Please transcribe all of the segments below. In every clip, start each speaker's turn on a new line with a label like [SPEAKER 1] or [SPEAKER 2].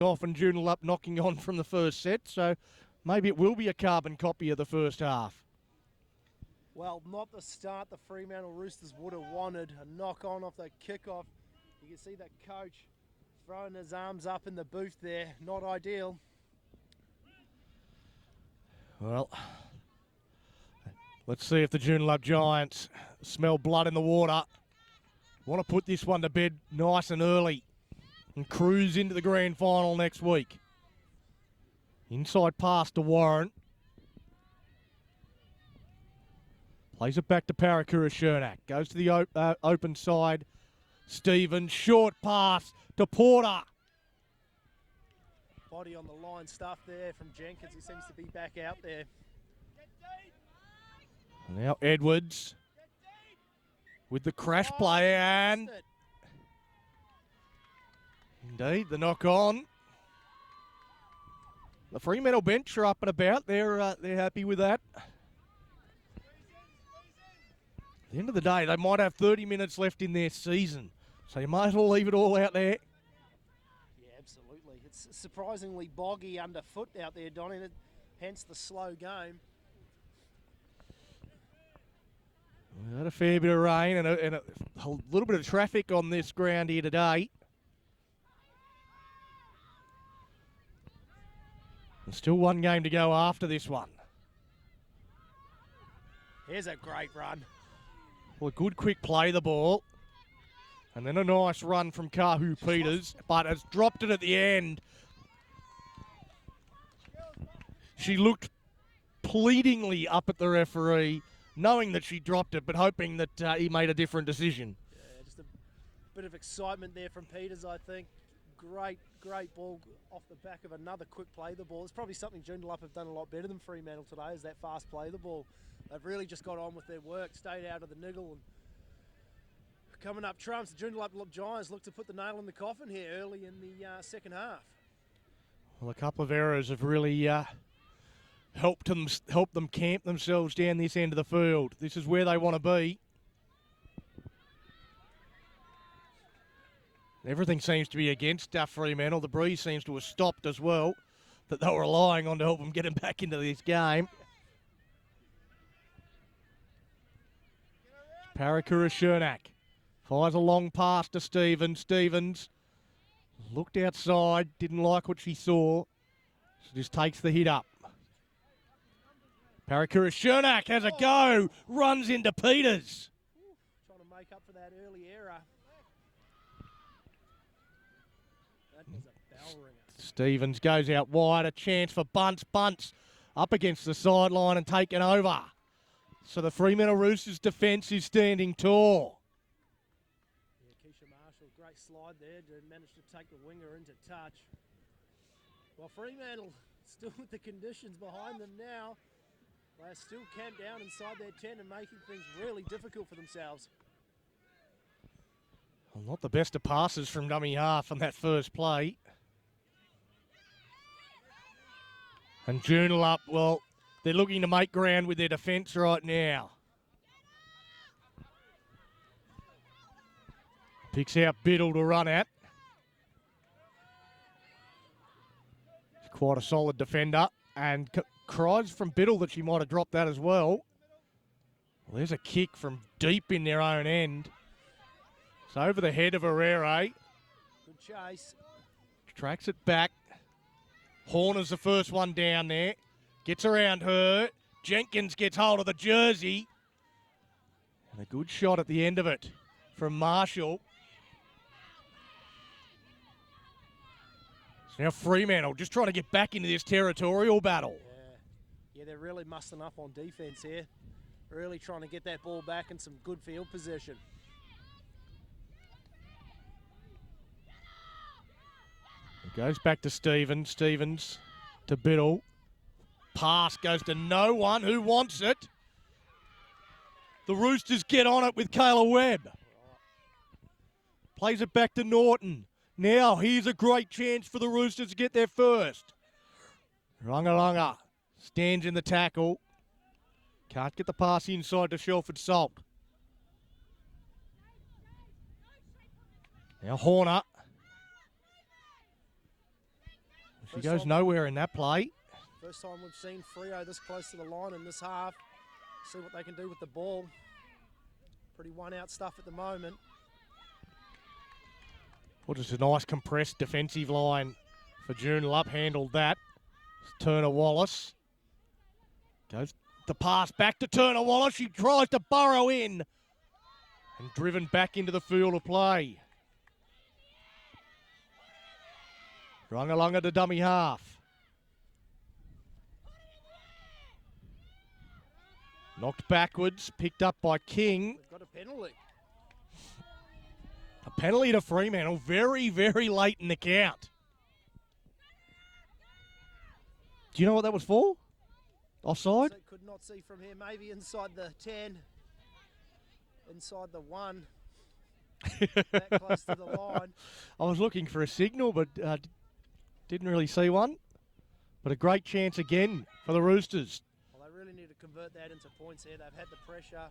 [SPEAKER 1] off and Joondalup knocking on from the first set, so maybe it will be a carbon copy of the first half.
[SPEAKER 2] Well, not the start the Fremantle Roosters would have wanted. A knock-on off the kickoff. You can see that coach throwing his arms up in the booth there. Not ideal.
[SPEAKER 1] Well, let's see if the Joondalup Giants smell blood in the water. Want to put this one to bed nice and early and cruise into the grand final next week. Inside pass to Warren. Plays it back to Parakura Shernak. Goes to the open side. Stevens, short pass to Porter.
[SPEAKER 2] Body on the line stuff there from Jenkins. He seems to be back out there.
[SPEAKER 1] Now Edwards with the crash play and indeed the knock on. The Fremantle bench are up and about. They're happy with that. At the end of the day, they might have 30 minutes left in their season, so you might as well leave it all out there.
[SPEAKER 2] Yeah, absolutely. It's surprisingly boggy underfoot out there, Donnie, hence the slow game.
[SPEAKER 1] We had a fair bit of rain and a little bit of traffic on this ground here today. There's still one game to go after this one.
[SPEAKER 2] Here's a great run.
[SPEAKER 1] Well, a good quick play the ball. And then a nice run from Kahu Peters, but has dropped it at the end. She looked pleadingly up at the referee, knowing that she dropped it, but hoping that he made a different decision.
[SPEAKER 2] Yeah, just a bit of excitement there from Peters, I think. Great ball off the back of another quick play the ball. It's probably something Joondalup have done a lot better than Fremantle today, is that fast play the ball. They've really just got on with their work, stayed out of the niggle, and coming up trumps. The Joondalup Giants look to put the nail in the coffin here early in the second half.
[SPEAKER 1] Well, a couple of errors have really helped them camp themselves down this end of the field. This is where they want to be. Everything seems to be against Fremantle. The breeze seems to have stopped as well, that they were relying on to help them get them back into this game. Parakura Shernak fires a long pass to Stevens. Stevens looked outside, didn't like what she saw, so just takes the hit up. Parakura Shernak has a go, runs into Peters.
[SPEAKER 2] Trying to make up for that early error. That was a bell ringer.
[SPEAKER 1] Stevens goes out wide, a chance for Bunce. Bunce up against the sideline and taken over. So the Fremantle Roosters defence is standing tall.
[SPEAKER 2] Yeah, Keisha Marshall, great slide there to manage to take the winger into touch. Well, Fremantle still with the conditions behind them now. They're still camped down inside their tent and making things really difficult for themselves.
[SPEAKER 1] Well, not the best of passes from dummy half on that first play. And Joondalup, well, they're looking to make ground with their defence right now. Picks out Biddle to run at. He's quite a solid defender. And cries from Biddle that she might have dropped that as well. Well, there's a kick from deep in their own end. It's over the head of Herrera.
[SPEAKER 2] Good chase.
[SPEAKER 1] Tracks it back. Horner's the first one down there. Gets around her. Jenkins gets hold of the jersey. And a good shot at the end of it from Marshall. So now Fremantle just trying to get back into this territorial battle.
[SPEAKER 2] Yeah, they're really mussing up on defence here. Really trying to get that ball back in some good field possession.
[SPEAKER 1] It goes back to Stevens. Stevens to Biddle. Pass goes to no one. Who wants it? The Roosters get on it with Kayla Webb. Plays it back to Norton. Now here's a great chance for the Roosters to get there first. Runga stands in the tackle. Can't get the pass inside to Shelford Salt. Now Horner. She goes nowhere in that play.
[SPEAKER 2] First time we've seen Freo this close to the line in this half. See what they can do with the ball. Pretty one-out stuff at the moment.
[SPEAKER 1] Well, just a nice compressed defensive line for Joondalup. Handled that. Turner Wallace. Goes the pass back to Turner Wallace. She tries to burrow in. And driven back into the field of play. Rungalunga to dummy half. Knocked backwards, picked up by King.
[SPEAKER 2] We've got a penalty.
[SPEAKER 1] A penalty to Fremantle very, very late in the count. Do you know what that was for? Offside?
[SPEAKER 2] Could not see from here. Maybe inside the 10. Inside the 1. That close to the line.
[SPEAKER 1] I was looking for a signal, but didn't really see one. But a great chance again for the Roosters.
[SPEAKER 2] Well, they really need to convert that into points here. They've had the pressure.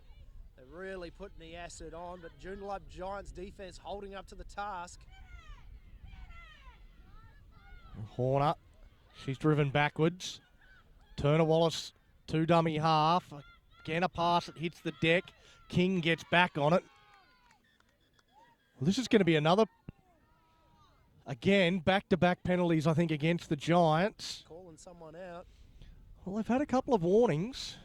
[SPEAKER 2] They're really putting the acid on. But Joondalup Giants defence holding up to the task.
[SPEAKER 1] Horner, she's driven backwards. Turner Wallace, 2 dummy half. Again, a pass that hits the deck. King gets back on it. Well, this is going to be another, again, back-to-back penalties, I think, against the Giants.
[SPEAKER 2] Calling someone out.
[SPEAKER 1] Well, they've had a couple of warnings.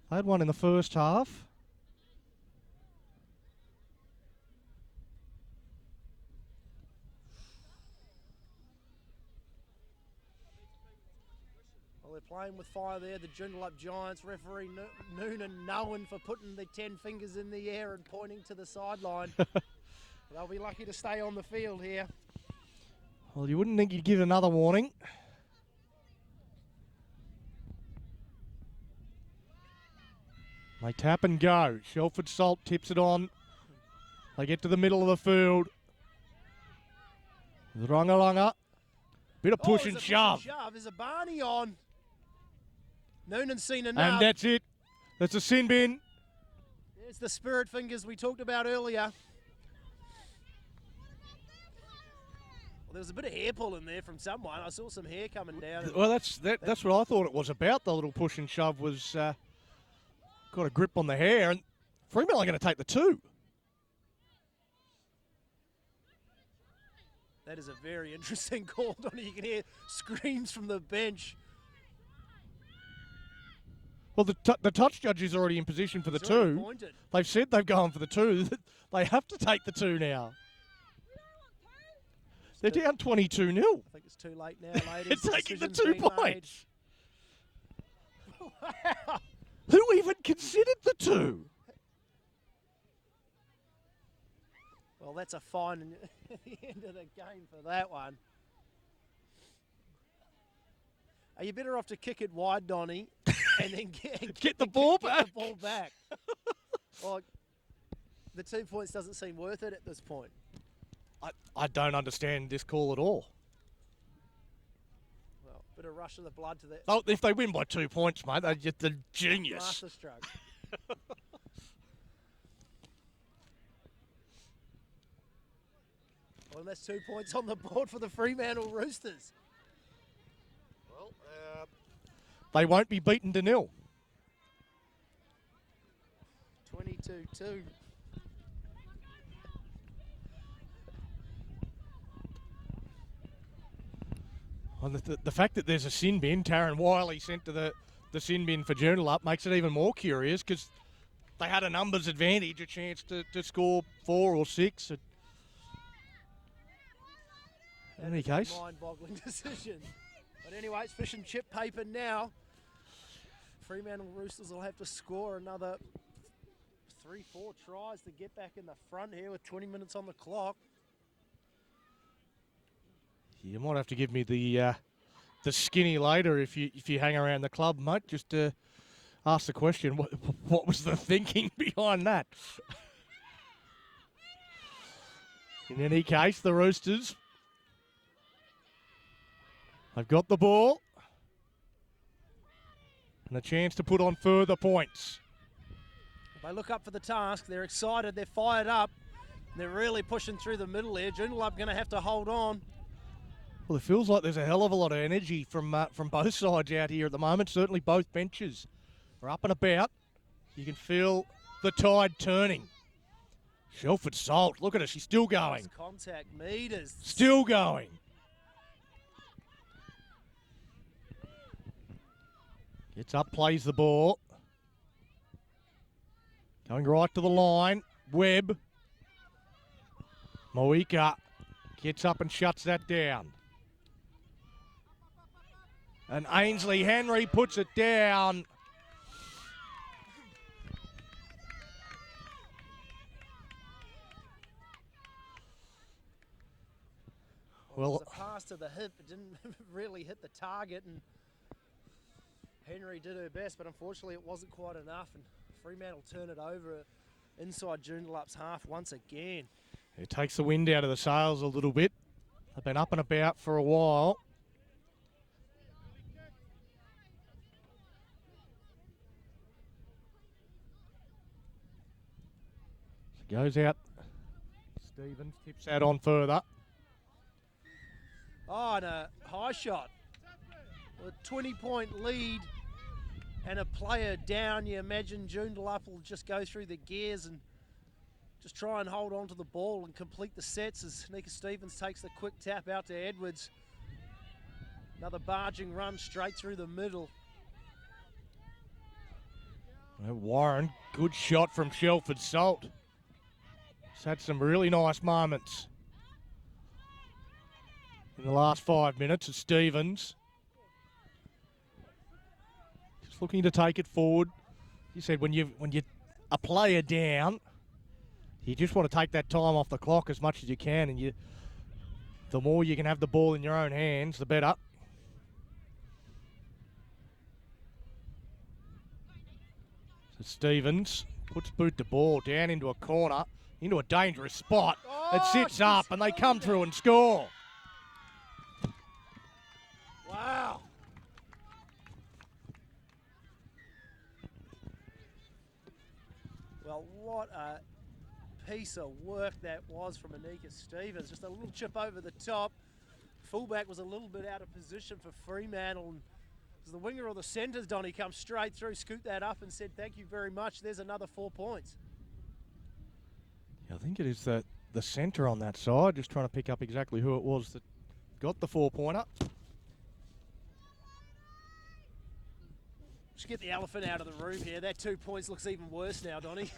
[SPEAKER 1] They had one in the first half.
[SPEAKER 2] Well, they're playing with fire there. The Joondalup Giants referee Noonan known for putting the 10 fingers in the air and pointing to the sideline. They'll be lucky to stay on the field here.
[SPEAKER 1] Well, you wouldn't think you'd give another warning. They tap and go. Shelford Salt tips it on. They get to the middle of the field. Rungalunga. Bit of push and shove.
[SPEAKER 2] Is a Barney on? Noonan's seen enough.
[SPEAKER 1] And that's it. That's a sin bin.
[SPEAKER 2] There's the spirit fingers we talked about earlier. Well, there was a bit of hair pull in there from someone. I saw some hair coming down.
[SPEAKER 1] Well, that's what I thought it was about. The little push and shove was got a grip on the hair, and Fremantle are going to take the 2.
[SPEAKER 2] That is a very interesting call, Donnie. You can hear screams from the bench.
[SPEAKER 1] Well, the touch judge is already in position for the 2.
[SPEAKER 2] Pointed.
[SPEAKER 1] They've said they've gone for the 2. They have to take the 2 now. They're down 22-0.
[SPEAKER 2] I think it's too late now, ladies.
[SPEAKER 1] They're taking the 2
[SPEAKER 2] Decision's been
[SPEAKER 1] points.
[SPEAKER 2] made. Wow.
[SPEAKER 1] Who even considered the 2?
[SPEAKER 2] Well, that's a fine at the end of the game for that one. Are you better off to kick it wide, Donnie, and then
[SPEAKER 1] Get the ball back?
[SPEAKER 2] Get the ball back. Well, the 2 points doesn't seem worth it at this point.
[SPEAKER 1] I don't understand this call at all.
[SPEAKER 2] Well, bit of rush of the blood to that.
[SPEAKER 1] Oh, if they win by 2 points, mate, they're just the genius.
[SPEAKER 2] Masterstroke. Well, and that's 2 points on the board for the Fremantle Roosters.
[SPEAKER 1] Well, they won't be beaten to 0.
[SPEAKER 2] 22-2.
[SPEAKER 1] And the fact that there's a sin bin, Taryn Wiley sent to the sin bin for Joondalup, makes it even more curious because they had a numbers advantage, a chance to score 4 or 6. In any case.
[SPEAKER 2] Mind-boggling decision. But anyway, it's fish and chip paper now. Fremantle Roosters will have to score another 3-4 tries to get back in the front here with 20 minutes on the clock.
[SPEAKER 1] You might have to give me the skinny later if you hang around the club, mate, just to ask the question, what was the thinking behind that? In any case, the Roosters have got the ball and a chance to put on further points.
[SPEAKER 2] They look up for the task. They're excited. They're fired up. They're really pushing through the middle here. Joondalup going to have to hold on.
[SPEAKER 1] Well, it feels like there's a hell of a lot of energy from both sides out here at the moment. Certainly both benches are up and about. You can feel the tide turning. Shelford Salt, look at her, she's still going.
[SPEAKER 2] Contact meters.
[SPEAKER 1] Still going. Gets up, plays the ball. Going right to the line. Webb. Moika gets up and shuts that down. And Ainsley Henry puts it down.
[SPEAKER 2] Well, it was a pass to the hip. It didn't really hit the target, and Henry did her best, but unfortunately it wasn't quite enough, and Fremantle turn it over inside Joondalup's half once again.
[SPEAKER 1] It takes the wind out of the sails a little bit. They've been up and about for a while. Goes out. Stevens tips that on further.
[SPEAKER 2] Oh, and a high shot. With a 20-point lead and a player down, you imagine Joondalup will just go through the gears and just try and hold on to the ball and complete the sets as Nika Stevens takes the quick tap out to Edwards. Another barging run straight through the middle.
[SPEAKER 1] Warren, good shot from Shelford Salt. He's had some really nice moments in the last 5 minutes of Stevens. Just looking to take it forward. You said when you a player down, you just want to take that time off the clock as much as you can, and the more you can have the ball in your own hands, the better. So Stevens puts boot the ball down into a corner, into a dangerous spot. It sits up and they come through and score.
[SPEAKER 2] Wow. Well, what a piece of work that was from Anika Stevens. Just a little chip over the top. Fullback was a little bit out of position for Fremantle. And as the winger or the centres, Donnie, comes straight through, scooped that up and said, thank you very much. There's another 4 points.
[SPEAKER 1] I think it is the centre on that side, just trying to pick up exactly who it was that got the 4-pointer.
[SPEAKER 2] Just get the elephant out of the room here. That 2 points looks even worse now, Donnie.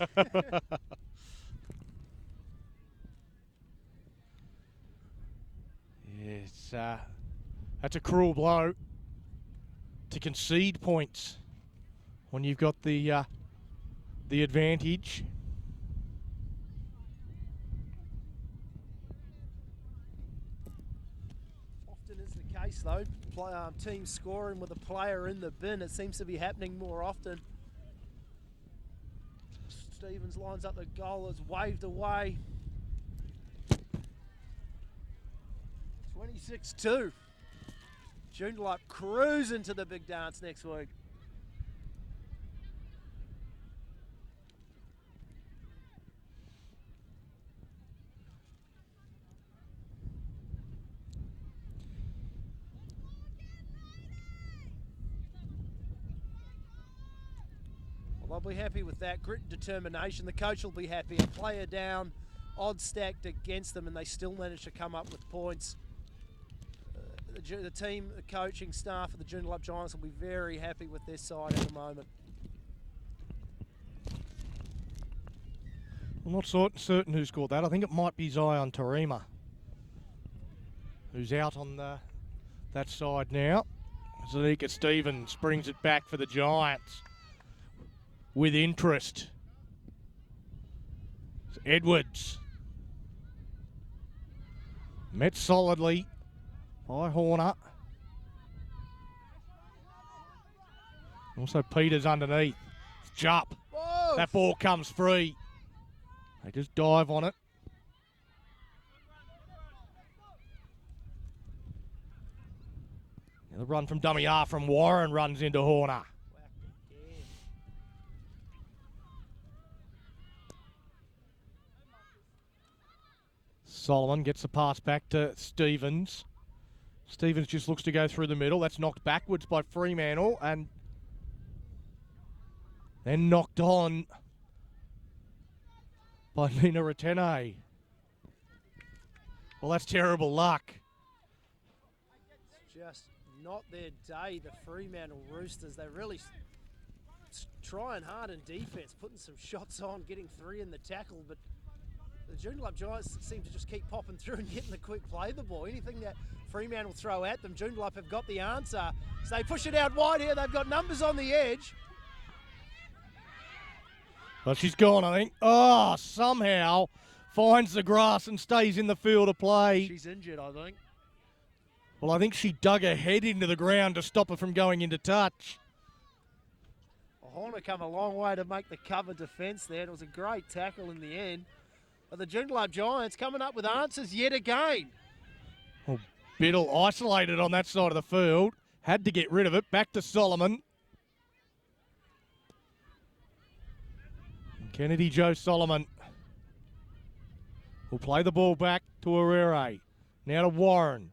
[SPEAKER 1] Yes, that's a cruel blow to concede points when you've got the advantage.
[SPEAKER 2] Often is the case, though. Team scoring with a player in the bin. It seems to be happening more often. Stevens lines up the goal. It's waved away. 26-2. Joondalup cruising to the big dance next week. Well, they'll be happy with that. Grit and determination. The coach will be happy. A player down, odds stacked against them, and they still manage to come up with points. The team, the coaching staff of the Joondalup Giants will be very happy with their side at the moment.
[SPEAKER 1] I'm not certain who scored that. I think it might be Zion Tarima, who's out on that side now. Zanika Stevens brings it back for the Giants with interest. It's Edwards. Met solidly by Horner. Also Peters underneath. It's Jupp.
[SPEAKER 2] Whoa.
[SPEAKER 1] That ball comes free. They just dive on it. The run from dummy half from Warren runs into Horner. Solomon gets the pass back to Stevens. Stevens just looks to go through the middle. That's knocked backwards by Fremantle and then knocked on by Nina Retene. Well, that's terrible luck.
[SPEAKER 2] It's just not their day, the Fremantle Roosters. They're really trying hard in defence, putting some shots on, getting 3 in the tackle, but the Joondalup Giants seem to just keep popping through and getting the quick play the ball. Anything that Fremantle throw at them, Joondalup have got the answer. So they push it out wide here. They've got numbers on the edge.
[SPEAKER 1] Well, she's gone, I think. Oh, somehow finds the grass and stays in the field of play.
[SPEAKER 2] She's injured, I think.
[SPEAKER 1] Well, I think she dug her head into the ground to stop her from going into touch.
[SPEAKER 2] Horner come a long way to make the cover defence there. It was a great tackle in the end. But the Joondalup Giants coming up with answers yet again.
[SPEAKER 1] Well, Biddle isolated on that side of the field. Had to get rid of it. Back to Solomon. Kennedy Joe Solomon will play the ball back to Herrera. Now to Warren.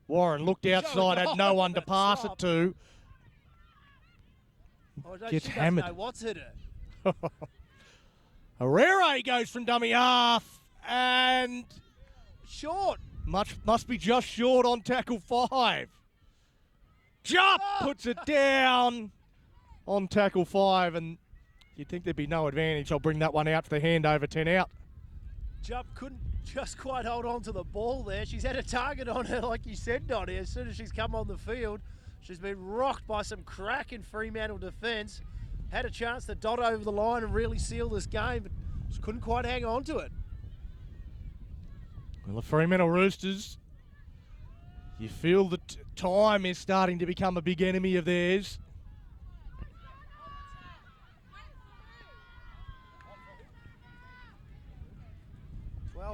[SPEAKER 1] Warren looked outside, had no one to pass it to. Gets hammered.
[SPEAKER 2] Know what's hit it.
[SPEAKER 1] Herrera goes from dummy half and
[SPEAKER 2] short.
[SPEAKER 1] Must be just short on tackle 5. Jupp puts it down on tackle 5, and you'd think there'd be no advantage. I'll bring that one out for the handover, 10 out.
[SPEAKER 2] Jupp couldn't just quite hold on to the ball there. She's had a target on her, like you said, Donnie. As soon as she's come on the field, she's been rocked by some crack in Fremantle defence. Had a chance to dot over the line and really seal this game, but just couldn't quite hang on to it.
[SPEAKER 1] Well, the Fremantle Roosters, you feel that time is starting to become a big enemy of theirs.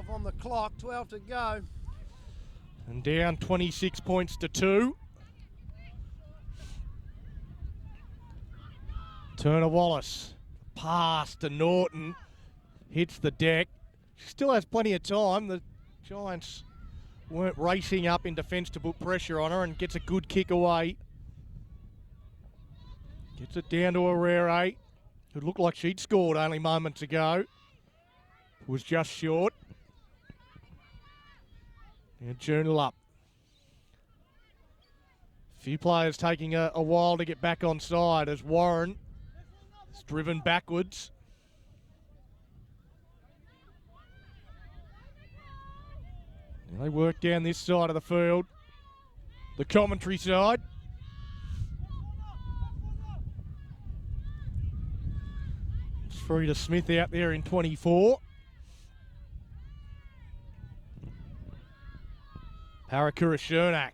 [SPEAKER 2] On the clock, 12 to go.
[SPEAKER 1] And down 26 points to 2. Turner Wallace, pass to Norton, hits the deck. She still has plenty of time. The Giants weren't racing up in defence to put pressure on her, and gets a good kick away. Gets it down to Herrera, who looked like she'd scored only moments ago. Was just short. And Joondalup. A few players taking a while to get back on side as Warren is driven backwards. And they work down this side of the field. The commentary side. It's Frida Smith out there in 24. Parakura Shernak,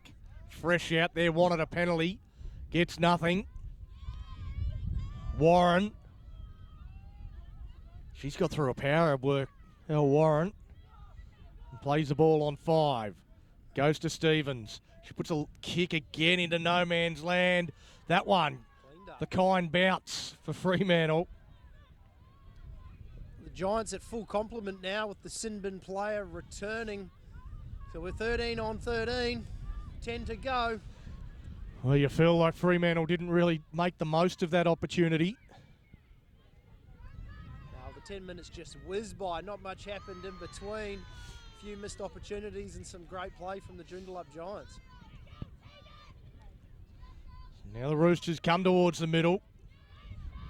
[SPEAKER 1] fresh out there, wanted a penalty, gets nothing. Warren, she's got through a power of work. Warren, and plays the ball on 5, goes to Stevens. She puts a kick again into no man's land. That one, the kind bounce for Fremantle.
[SPEAKER 2] The Giants at full complement now with the Sinbin player returning. So we're 13 on 13, 10 to go.
[SPEAKER 1] Well, you feel like Fremantle didn't really make the most of that opportunity.
[SPEAKER 2] Now the 10 minutes just whizzed by. Not much happened in between. A few missed opportunities and some great play from the Joondalup Giants.
[SPEAKER 1] Now the Roosters come towards the middle.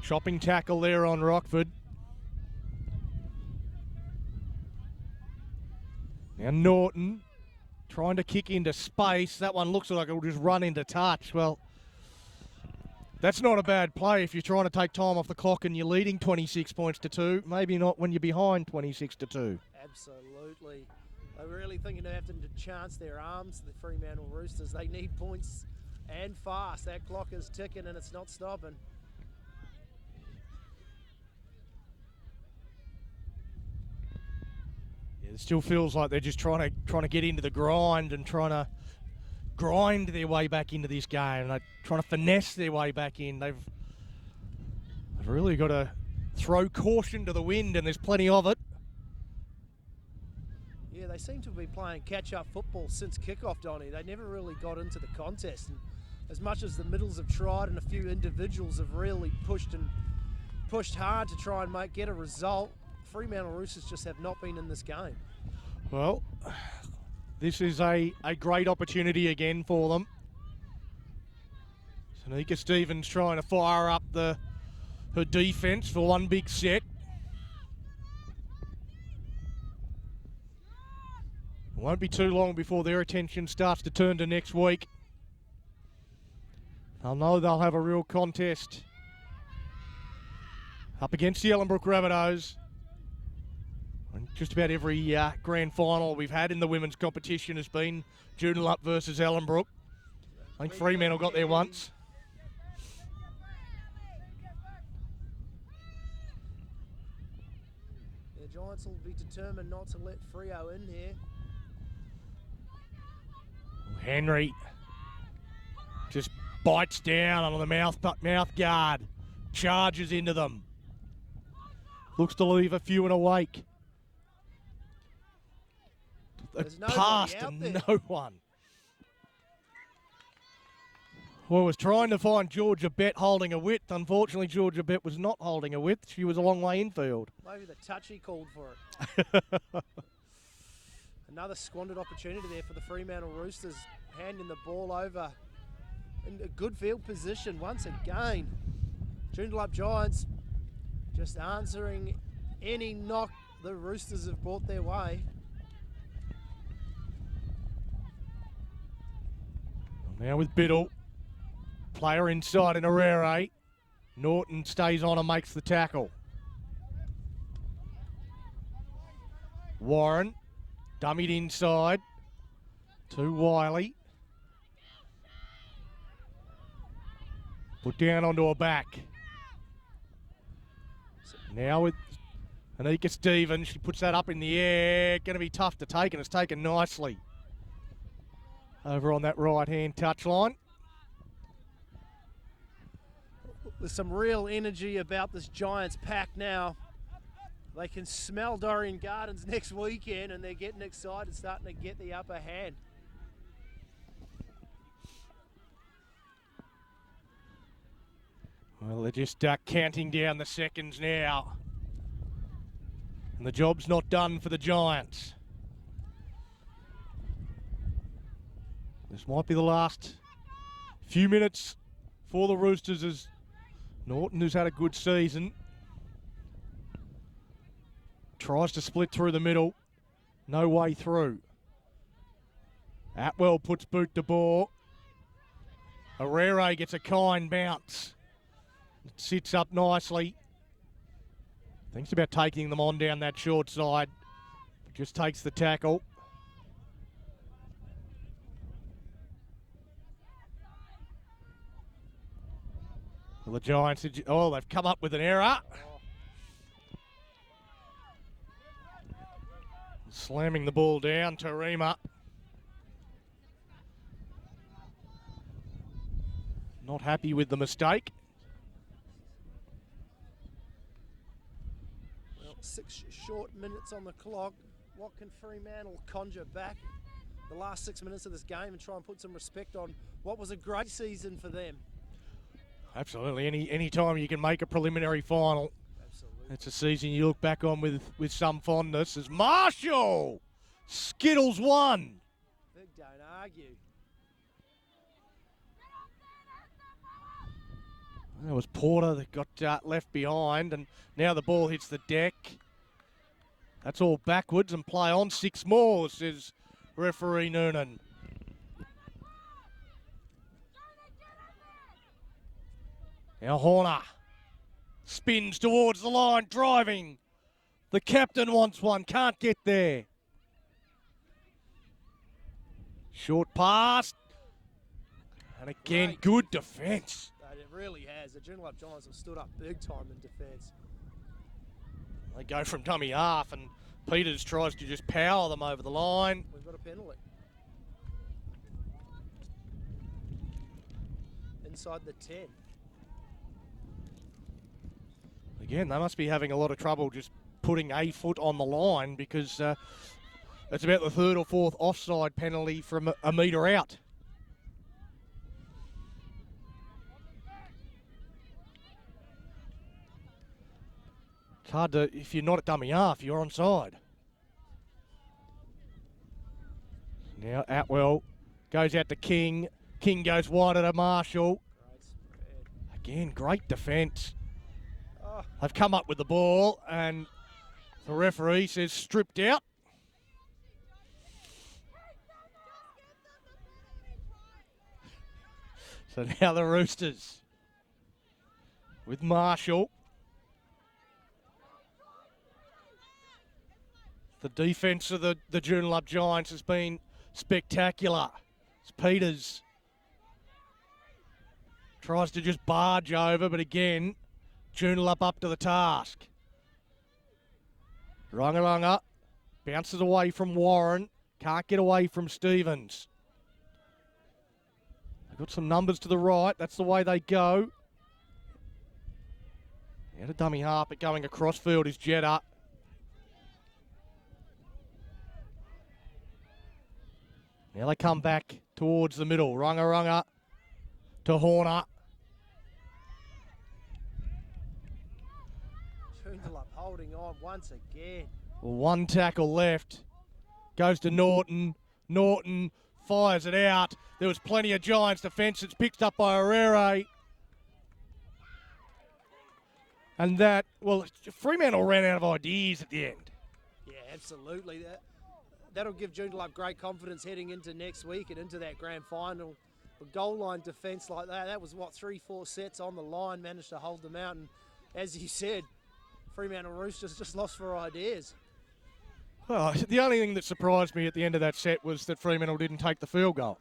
[SPEAKER 1] Chopping tackle there on Rockford. Now Norton trying to kick into space. That one looks like it will just run into touch. Well, that's not a bad play if you're trying to take time off the clock and you're leading 26 points to 2. Maybe not when you're behind 26 to 2.
[SPEAKER 2] Absolutely. They're really thinking of having to chance their arms, the Fremantle Roosters. They need points and fast. That clock is ticking and it's not stopping.
[SPEAKER 1] It still feels like they're just trying to get into the grind and trying to grind their way back into this game. They're trying to finesse their way back in. They've really got to throw caution to the wind, and there's plenty of it.
[SPEAKER 2] Yeah, they seem to be playing catch-up football since kickoff, Donny. They never really got into the contest. And as much as the middles have tried and a few individuals have really pushed hard to try and get a result, Fremantle Roosters just have not been in this game.
[SPEAKER 1] Well, this is a great opportunity again for them. Sanika Stevens trying to fire up her defence for one big set. It won't be too long before their attention starts to turn to next week. They'll know they'll have a real contest up against the Ellenbrook Rabbitohs. And just about every grand final we've had in the women's competition has been Joondalup versus Ellenbrook. I think Fremantle got there once.
[SPEAKER 2] The Giants will be determined not to let Freo in here.
[SPEAKER 1] Henry just bites down on the mouth guard, charges into them. Looks to leave a few in a wake. Pass to no one. Well, was trying to find Georgia Bett holding a width. Unfortunately, Georgia Bett was not holding a width. She was a long way infield.
[SPEAKER 2] Maybe the touchy called for it. Another squandered opportunity there for the Fremantle Roosters, handing the ball over in a good field position once again. Joondalup Giants just answering any knock the Roosters have brought their way.
[SPEAKER 1] Now with Biddle, player inside in Herrera. Norton stays on and makes the tackle. Warren, dummied inside to Wiley. Put down onto her back. Now with Anika Stevens, she puts that up in the air. Going to be tough to take, and it's taken nicely. Over on that right-hand touchline.
[SPEAKER 2] There's some real energy about this Giants pack now. They can smell Dorrien Gardens next weekend, and they're getting excited, starting to get the upper hand.
[SPEAKER 1] Well, they're just counting down the seconds now. And the job's not done for the Giants. This might be the last few minutes for the Roosters, as Norton, who's had a good season, tries to split through the middle. No way through. Atwell puts boot to ball. Herrera gets a kind bounce. It sits up nicely. Thinks about taking them on down that short side. Just takes the tackle. Well, the Giants, they've come up with an error. Slamming the ball down, Tarima. Not happy with the mistake.
[SPEAKER 2] Well, 6 short minutes on the clock. What can Fremantle conjure back the last 6 minutes of this game and try and put some respect on what was a great season for them?
[SPEAKER 1] Absolutely. Any time you can make a preliminary final,
[SPEAKER 2] absolutely,
[SPEAKER 1] it's a season you look back on with some fondness. As Marshall Skittles won.
[SPEAKER 2] Big don't argue.
[SPEAKER 1] That was Porter that got left behind, and now the ball hits the deck. That's all backwards and play on. 6 more, says referee Noonan. Now Horner spins towards the line, driving. The captain wants one, can't get there. Short pass. And again, good defence.
[SPEAKER 2] It really has. The Joondalup Giants have stood up big time in defence.
[SPEAKER 1] They go from dummy half, and Peters tries to just power them over the line.
[SPEAKER 2] We've got a penalty. Inside the 10.
[SPEAKER 1] Again, they must be having a lot of trouble just putting a foot on the line, because It's about the third or fourth offside penalty from a metre out. It's hard to, if you're not at dummy half, you're onside. Now Atwell goes out to King. King goes wide to Marshall. Again, great defence. They've come up with the ball and the referee says stripped out. So now the Roosters with Marshall. The defence of the Joondalup Giants has been spectacular. It's Peters. Tries to just barge over, but again, Joondalup up to the task. Runga bounces away from Warren. Can't get away from Stevens. They've got some numbers to the right. That's the way they go. Out of dummy half, but going across field is Jetta. Now they come back towards the middle. Runga to Horner.
[SPEAKER 2] Joondalup holding on once again.
[SPEAKER 1] Well, one tackle left. Goes to Norton. Norton fires it out. There was plenty of Giants defence. It's picked up by Herrera. And that, well, Fremantle ran out of ideas at the end.
[SPEAKER 2] Yeah, absolutely. That'll give Joondalup great confidence heading into next week and into that grand final. A goal line defence like that was what, 3-4 sets on the line, managed to hold them out. And as you said, Fremantle Roosters just lost for ideas.
[SPEAKER 1] Well, the only thing that surprised me at the end of that set was that Fremantle didn't take the field goal.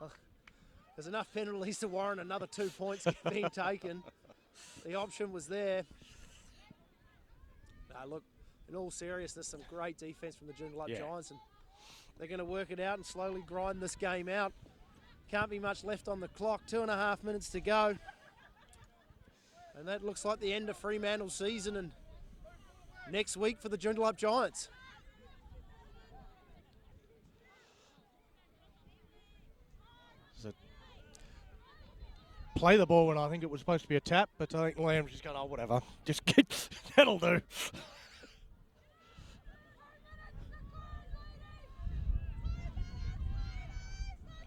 [SPEAKER 2] Well, there's enough penalties to warrant another 2 points being taken. The option was there. Look, in all seriousness, some great defence from the Joondalup Giants, and they're going to work it out and slowly grind this game out. Can't be much left on the clock. 2.5 minutes to go. And that looks like the end of Fremantle's season and next week for the Joondalup Giants.
[SPEAKER 1] Play the ball when I think it was supposed to be a tap, but I think Lamb's just going, oh, whatever. Just get, that'll do.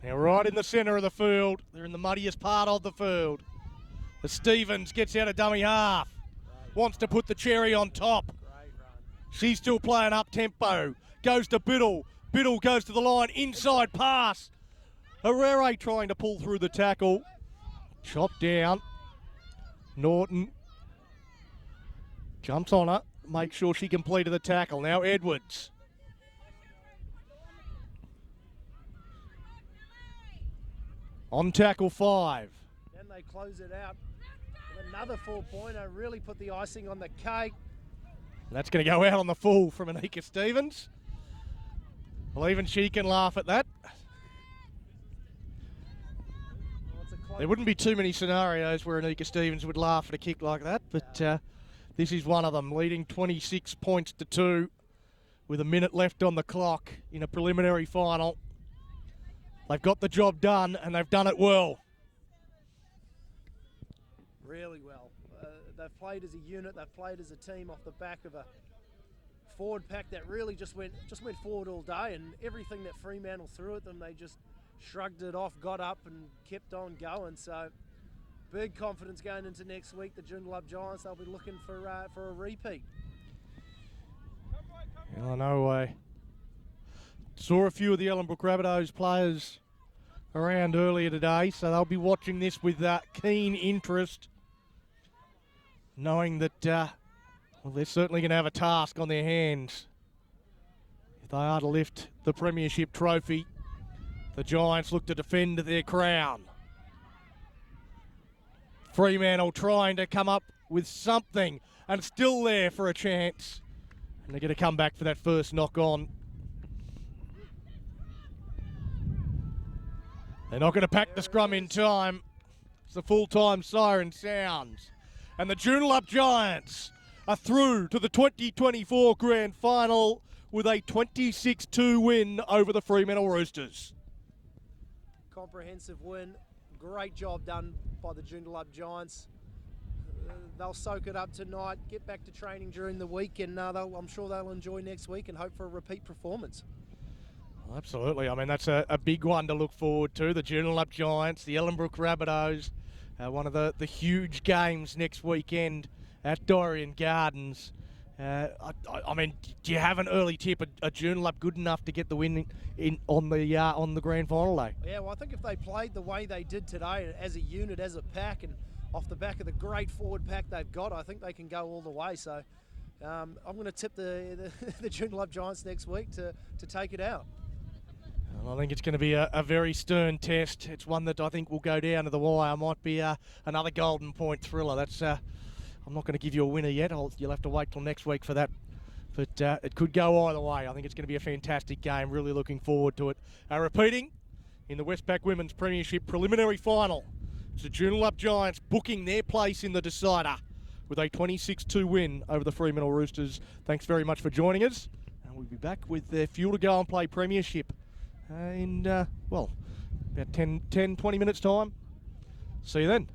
[SPEAKER 1] Now right in the centre of the field. They're in the muddiest part of the field. The Stevens gets out of dummy half. Wants to put the cherry on top. She's still playing up tempo. Goes to Biddle. Biddle goes to the line. Inside pass. Herrera trying to pull through the tackle. Chopped down. Norton jumps on her. Make sure she completed the tackle. Now Edwards. On tackle 5.
[SPEAKER 2] Then they close it out with another 4-pointer. Really put the icing on the cake.
[SPEAKER 1] That's going to go out on the full from Anika Stevens. Well, even she can laugh at that. There wouldn't be too many scenarios where Anika Stevens would laugh at a kick like that, but this is one of them, leading 26 points to 2 with a minute left on the clock in a preliminary final. They've got the job done, and they've done it well.
[SPEAKER 2] Really well. They've played as a unit. They've played as a team off the back of a forward pack that really just went forward all day, and everything that Fremantle threw at them, they just shrugged it off, got up and kept on going. So big confidence going into next week. The Joondalup Giants, they'll be looking for a repeat.
[SPEAKER 1] Well, I know saw a few of the Ellenbrook Rabbitohs players around earlier today, so they'll be watching this with keen interest, knowing that well, they're certainly going to have a task on their hands if they are to lift the Premiership trophy. The Giants look to defend their crown. Fremantle trying to come up with something and still there for a chance. And they're going to come back for that first knock on. They're not going to pack the scrum in time. It's the full-time siren sounds. And the Joondalup Giants are through to the 2024 Grand Final with a 26-2 win over the Fremantle Roosters.
[SPEAKER 2] Comprehensive win. Great job done by the Joondalup Giants. They'll soak it up tonight, get back to training during the week, and I'm sure they'll enjoy next week and hope for a repeat performance.
[SPEAKER 1] Well, absolutely. I mean, that's a big one to look forward to. The Joondalup Giants, the Ellenbrook Rabbitohs, one of the huge games next weekend at Dorian Gardens. I mean, do you have an early tip? A Joondalup good enough to get the win on the grand final day?
[SPEAKER 2] Yeah, well, I think if they played the way they did today, as a unit, as a pack, and off the back of the great forward pack they've got, I think they can go all the way. So I'm going to tip the Joondalup Giants next week to take it out.
[SPEAKER 1] Well, I think it's going to be a very stern test. It's one that I think will go down to the wire. Might be another golden point thriller. That's I'm not going to give you a winner yet. You'll have to wait till next week for that. But it could go either way. I think it's going to be a fantastic game. Really looking forward to it. Repeating in the Westpac Women's Premiership preliminary final, it's the Joondalup Giants booking their place in the decider with a 26-2 win over the Fremantle Roosters. Thanks very much for joining us. And we'll be back with their fuel to go and play Premiership in, about 10, 20 minutes' time. See you then.